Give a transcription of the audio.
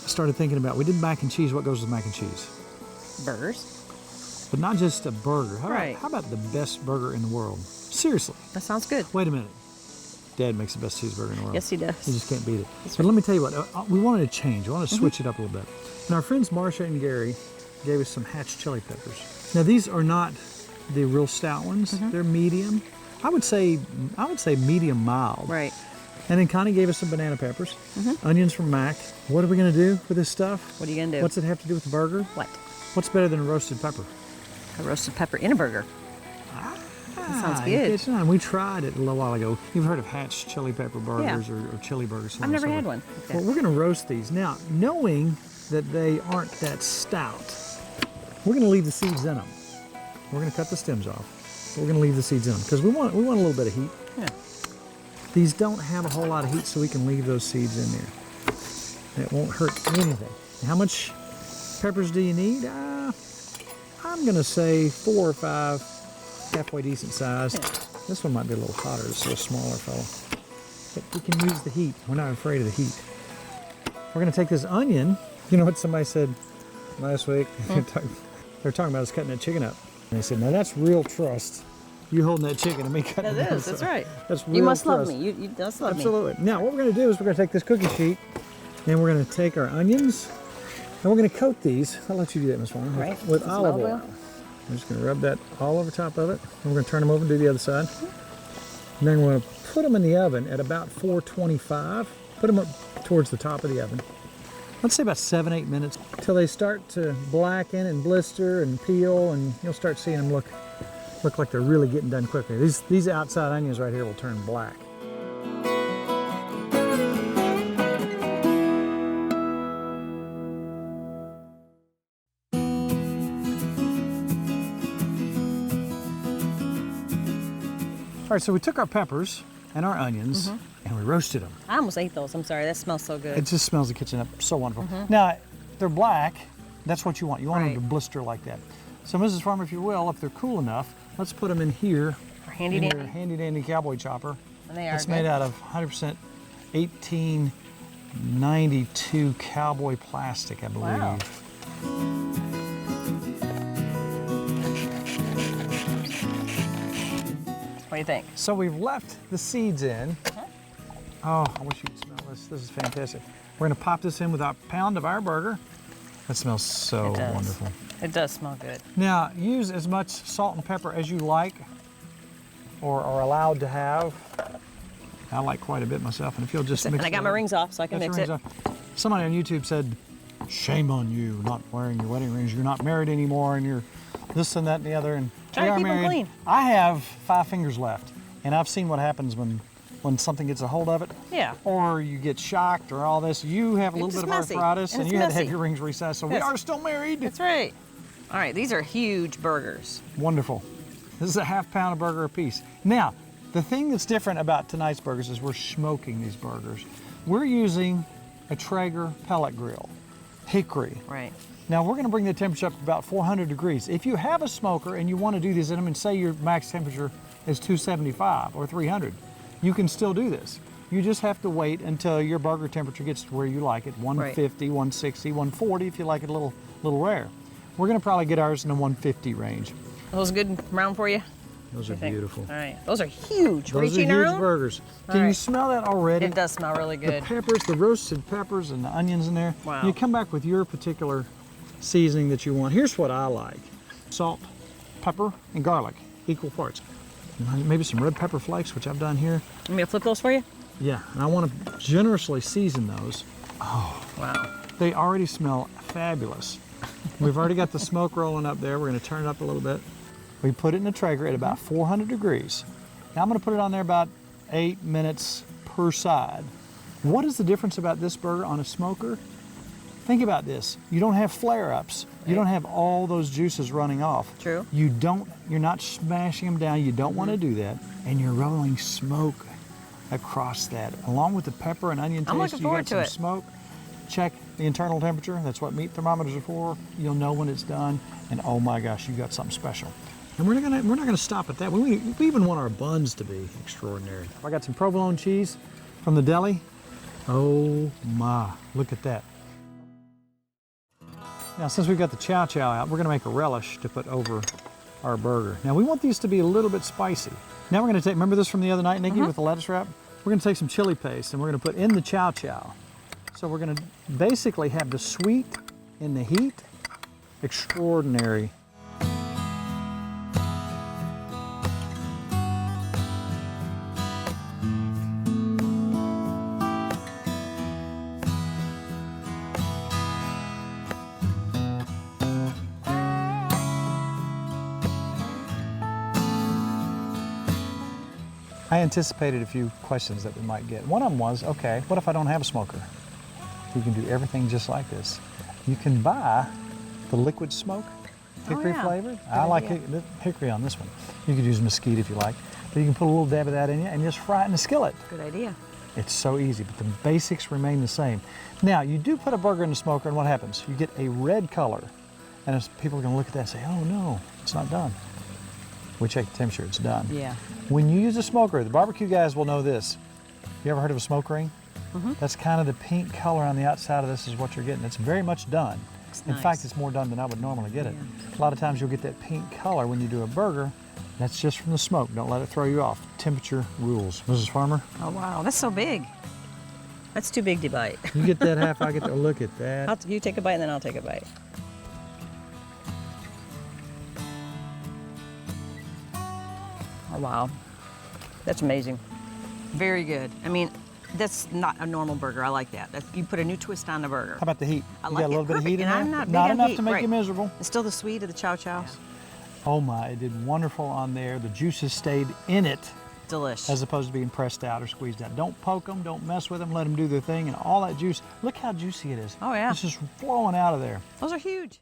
started thinking about, we did mac and cheese. What goes with mac and cheese? Burgers. But not just a burger. Right. How about the best burger in the world? Seriously. That sounds good. Wait a minute. Dad makes the best cheeseburger in the world. Yes, he does. You just can't beat it. That's But right. let me tell you what, we wanted to change. We wanted to switch it up a little bit. And our friends Marcia and Gary gave us some hatch chili peppers. Now these are not the real stout ones. They're medium. I would say medium mild. Right. And then Connie gave us some banana peppers, onions from Mac. What are we gonna do with this stuff? What are you gonna do? What's it have to do with the burger? What? What's better than a roasted pepper? A roasted pepper in a burger. That sounds good. It's not. We tried it a little while ago. You've heard of Hatch chili pepper burgers or chili burgers. I've never had one. Okay. Well, we're going to roast these. Now, knowing that they aren't that stout, we're going to leave the seeds in them. We're going to cut the stems off. But we're going to leave the seeds in them because we want a little bit of heat. Yeah. These don't have a whole lot of heat, so we can leave those seeds in there. It won't hurt anything. How much peppers do you need? I'm going to say 4 or 5. Halfway decent size. Yeah. This one might be a little hotter, it's a smaller fellow. But we can use the heat. We're not afraid of the heat. We're going to take this onion. You know what somebody said last week? They were talking about us cutting that chicken up. And they said, now that's real trust. You holding that chicken and me cutting it up. That is, that's right. That's real You must trust. love me. You must love me. Absolutely. Now what we're going to do is we're going to take this cookie sheet and we're going to take our onions and we're going to coat these. I'll let you do that, Miss Warner. Right. With olive oil. I'm just going to rub that all over top of it. And we're going to turn them over and do the other side. And then we're going to put them in the oven at about 425. Put them up towards the top of the oven. Let's say about 7-8 minutes until they start to blacken and blister and peel, and you'll start seeing them look like they're really getting done quickly. These outside onions right here will turn black. All right, so we took our peppers and our onions and we roasted them. I almost ate those. I'm sorry. That smells so good. It just smells the kitchen up so wonderful. Now, they're black. That's what you want. You want them to Right. blister like that. So, Mrs. Farmer, if you will, if they're cool enough, let's put them in here. Our handy in dandy. your handy dandy cowboy chopper. And they are It's good. made out of 100% 1892 cowboy plastic, I believe. Wow. What do you think? So we've left the seeds in. Oh, I wish you could smell this. This is fantastic. We're gonna pop this in with a pound of our burger. That smells so It does. wonderful. It does smell good. Now, use as much salt and pepper as you like or are allowed to have. I like quite a bit myself, and if you'll just mix And I got my rings off so I can Get mix your it. rings off. Somebody on YouTube said, shame on you not wearing your wedding rings. You're not married anymore, and you're this and that and the other. And Try we to are keep 'em married. clean. I have 5 fingers left, and I've seen what happens when something gets a hold of it. Yeah. Or you get shocked or all this. You have a little It's bit of messy, arthritis, and and it's you had to have messy. your rings resized. So we Yes. are still married. That's right. All right, these are huge burgers. Wonderful. This is a ½ pound of burger apiece. Now, the thing that's different about tonight's burgers is we're smoking these burgers. We're using a Traeger pellet grill, hickory. Right. Now we're gonna bring the temperature up to about 400 degrees. If you have a smoker and you wanna do these in them and say your max temperature is 275 or 300, you can still do this. You just have to wait until your burger temperature gets to where you like it, 150, 160, 140 if you like it a little rare. We're gonna probably get ours in the 150 range. Those good and brown for you? Those are What do you think? beautiful. All right. Those are huge. Those are Reaching huge around? burgers. All Can you right. smell that already? It does smell really The good. peppers, the roasted peppers and the onions in there. Wow. You come back with your particular seasoning that you want. Here's what I like. Salt, pepper, and garlic, equal parts. Maybe some red pepper flakes, which I've done here. Want me to flip those for you? Yeah, and I want to generously season those. Wow. They already smell fabulous. We've already got the smoke rolling up there. We're gonna turn it up a little bit. We put it in the Traeger at about 400 degrees. Now I'm gonna put it on there about 8 minutes per side. What is the difference about this burger on a smoker? Think about this. You don't have flare-ups. You don't have all those juices running off. True. You're not smashing them down. You don't want to do that. And you're rolling smoke across that. Along with the pepper and onion taste, I'm looking you forward got to some it. smoke. Check the internal temperature. That's what meat thermometers are for. You'll know when it's done. And oh my gosh, you got something special. And we're not gonna stop at that. We even want our buns to be extraordinary. I got some provolone cheese from the deli. Oh my, look at that. Now, since we've got the chow chow out, we're going to make a relish to put over our burger. Now, we want these to be a little bit spicy. Now we're going to take, remember this from the other night, Nikki, with the lettuce wrap? We're going to take some chili paste and we're going to put in the chow chow. So we're going to basically have the sweet in the heat. Extraordinary. I anticipated a few questions that we might get. One of them was, okay, what if I don't have a smoker? You can do everything just like this. You can buy the liquid smoke, hickory flavored. I like hickory on this one. You could use mesquite if you like, but you can put a little dab of that in you and just fry it in a skillet. Good idea. It's so easy, but the basics remain the same. Now, you do put a burger in the smoker and what happens? You get a red color. And as people are gonna look at that and say, oh no, it's not done. We check the temperature, it's done. Yeah. When you use a smoker, the barbecue guys will know this. You ever heard of a smoke ring? That's kind of the pink color on the outside of this is what you're getting. It's very much done. In fact, it's more done than I would normally get it. A lot of times you'll get that pink color when you do a burger. That's just from the smoke. Don't let it throw you off. Temperature rules. Mrs. Farmer? Oh, wow. That's so big. That's too big to bite. You get that half, I get to look at that. You take a bite and then I'll take a bite. Oh, wow. That's amazing. Very good. I mean, that's not a normal burger. I like that. You put a new twist on the burger. How about the heat? I You like got a little bit of heat in and there? I'm not big Not on enough heat, to make right. you miserable. And still the sweet of the chow chows. Oh my, it did wonderful on there. The juices stayed in it Delish. as opposed to being pressed out or squeezed out. Don't poke them, don't mess with them, let them do their thing, and all that juice. Look how juicy it is. Oh, yeah. It's just flowing out of there. Those are huge.